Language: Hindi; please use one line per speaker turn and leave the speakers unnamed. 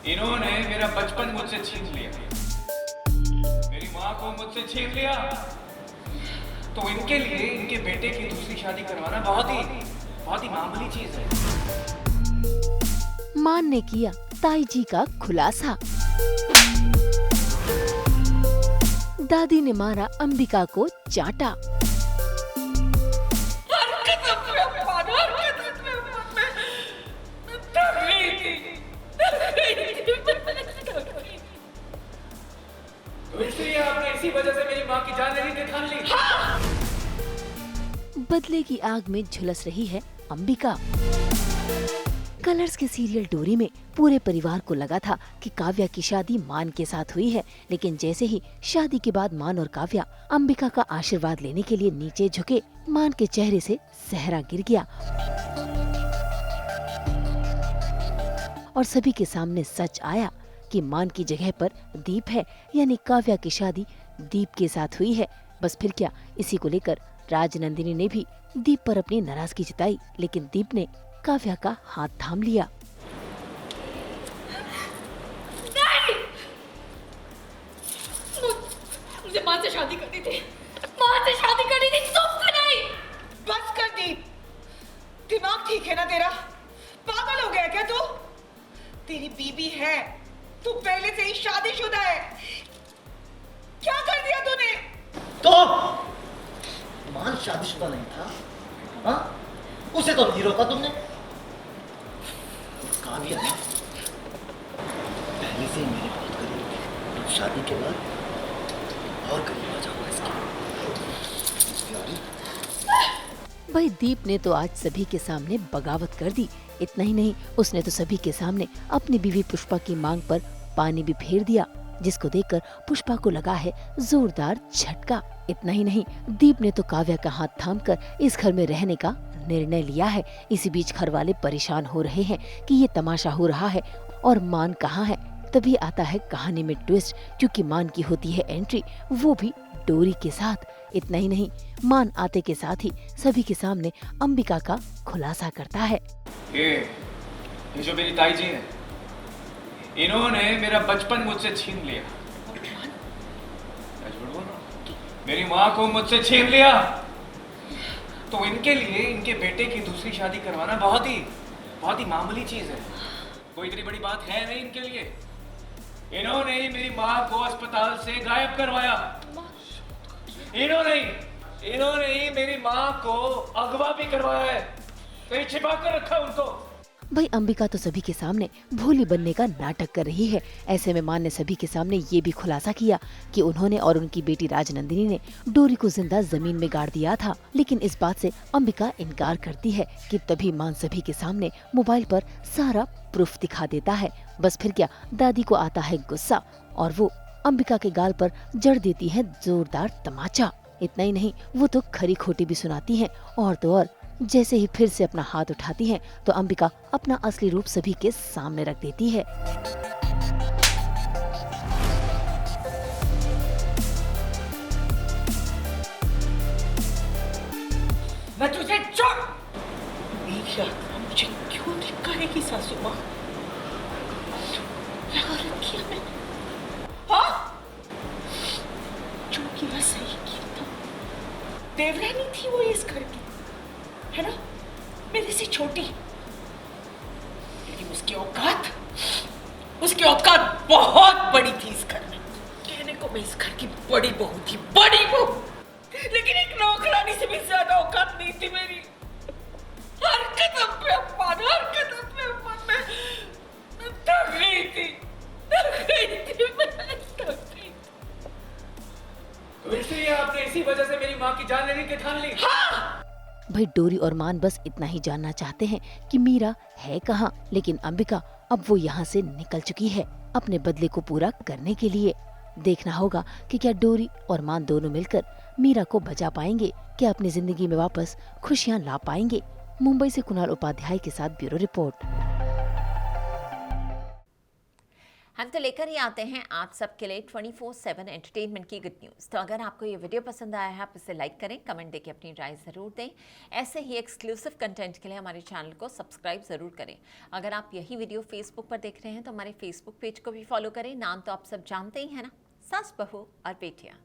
इन्होंने मेरा बचपन मुझसे छीन लिया, मेरी माँ को मुझसे छीन लिया, तो इनके लिए इनके बेटे की दूसरी शादी करवाना बहुत ही मामूली चीज है।
मान ने किया ताई जी का खुलासा। दादी ने मारा अंबिका को चाटा।
इसलिए आपने इसी वजह से मेरी माँ की जान लेने की ठान ली।
बदले की आग में झुलस रही है अंबिका। कलर्स के सीरियल डोरी में पूरे परिवार को लगा था कि काव्या की शादी मान के साथ हुई है, लेकिन जैसे ही शादी के बाद मान और काव्या अंबिका का आशीर्वाद लेने के लिए नीचे झुके, मान के चेहरे से सहरा गिर गया और सभी के सामने सच आया कि मान की जगह पर दीप है, यानी काव्या की शादी दीप के साथ हुई है। बस फिर क्या, इसी को लेकर राजनंदिनी ने भी दीप पर अपनी नाराजगी जताई, लेकिन दीप ने काव्या का हाथ थाम लिया।
मुझे माँ से शादी करनी थी, माँ से शादी करनी थी, तुमसे नहीं।
बस कर दीप, दिमाग ठीक है ना तेरा? पागल हो गया क्या तू? तेरी बीबी है, तू पहले से ही शादीशुदा है। क्या कर दिया तूने?
तो मान शादीशुदा नहीं था, हाँ? उसे तो नहीं रोका तुमने। काव्या पहले से ही मेरे बहुत करीब थी, तो शादी के बाद और करीब आ जाऊंगा इसके।
भाई दीप ने तो आज सभी के सामने बगावत कर दी। इतना ही नहीं, उसने तो सभी के सामने अपनी बीवी पुष्पा की मांग पर पानी भी फेर दिया, जिसको देखकर पुष्पा को लगा है जोरदार झटका। इतना ही नहीं, दीप ने तो काव्या का हाथ थामकर इस घर में रहने का निर्णय लिया है। इसी बीच घर वाले परेशान हो रहे हैं कि ये तमाशा हो रहा है और मान कहाँ है। तभी आता है कहानी में ट्विस्ट, क्योंकि मान की होती है एंट्री, वो भी डोरी के साथ। इतना ही नहीं, मान आते के साथ ही सभी के सामने अंबिका का खुलासा करता है।
ये जो मेरी ताई जी है, इन्होंने मेरा बचपन मुझसे छीन लिया, मेरी माँ को मुझसे छीन लिया, तो इनके लिए इनके बेटे की दूसरी शादी करवाना बहुत ही मामूली चीज है। कोई इतनी बड़ी बात है नहीं इनके लिए। इन्होंने ही मेरी माँ को अस्पताल से गायब करवाया, इन्होंने ही मेरी माँ को अगवा भी करवाया है, कहीं छिपा कर रखा उनको।
भाई अंबिका तो सभी के सामने भोली बनने का नाटक कर रही है। ऐसे में मान ने सभी के सामने ये भी खुलासा किया कि उन्होंने और उनकी बेटी राजनंदिनी ने डोरी को जिंदा जमीन में गाड़ दिया था। लेकिन इस बात से अंबिका इनकार करती है कि तभी मान सभी के सामने मोबाइल पर सारा प्रूफ दिखा देता है। बस फिर क्या, दादी को आता है गुस्सा और वो अंबिका के गाल पर जड़ देती है जोरदार तमाचा। इतना ही नहीं, वो तो खरी खोटी भी सुनाती है, और तो और जैसे ही फिर से अपना हाथ उठाती हैं, तो अंबिका अपना असली रूप सभी के सामने रख देती है।
मैं तुझे छोड़। एक यात्रा मुझे क्यों धिक्कारेगी सासू माँ? क्या गलत किया मैंने? हाँ? जो किया सही किया था। देवरानी थी वो इस घर की, है ना? मेरे से छोटी, लेकिन उसकी औकात बहुत बड़ी थी इस घर में। कहने को मैं इस घर की बड़ी बहू थी, बड़ी बहू, लेकिन एक नौकरानी से भी ज्यादा औकात नहीं थी मेरी। हर कदम पे अपमान, मैं थक गई थी।
तो इसलिए आपने इसी वजह से मेरी माँ की जान लेने की ठान ली।
भाई डोरी और मान बस इतना ही जानना चाहते हैं कि मीरा है कहाँ, लेकिन अंबिका अब वो यहाँ से निकल चुकी है अपने बदले को पूरा करने के लिए। देखना होगा कि क्या डोरी और मान दोनों मिलकर मीरा को बचा पाएंगे, क्या अपनी जिंदगी में वापस खुशियाँ ला पाएंगे। मुंबई से कुणाल उपाध्याय के साथ ब्यूरो रिपोर्ट।
हम तो लेकर ही आते हैं आप सबके लिए 24/7 एंटरटेनमेंट की गुड न्यूज़। तो अगर आपको ये वीडियो पसंद आया है आप इसे लाइक करें, कमेंट देके अपनी राय ज़रूर दें। ऐसे ही एक्सक्लूसिव कंटेंट के लिए हमारे चैनल को सब्सक्राइब ज़रूर करें। अगर आप यही वीडियो फेसबुक पर देख रहे हैं तो हमारे फेसबुक पेज को भी फॉलो करें। नाम तो आप सब जानते ही हैं ना, सास बहू और बेटियाँ।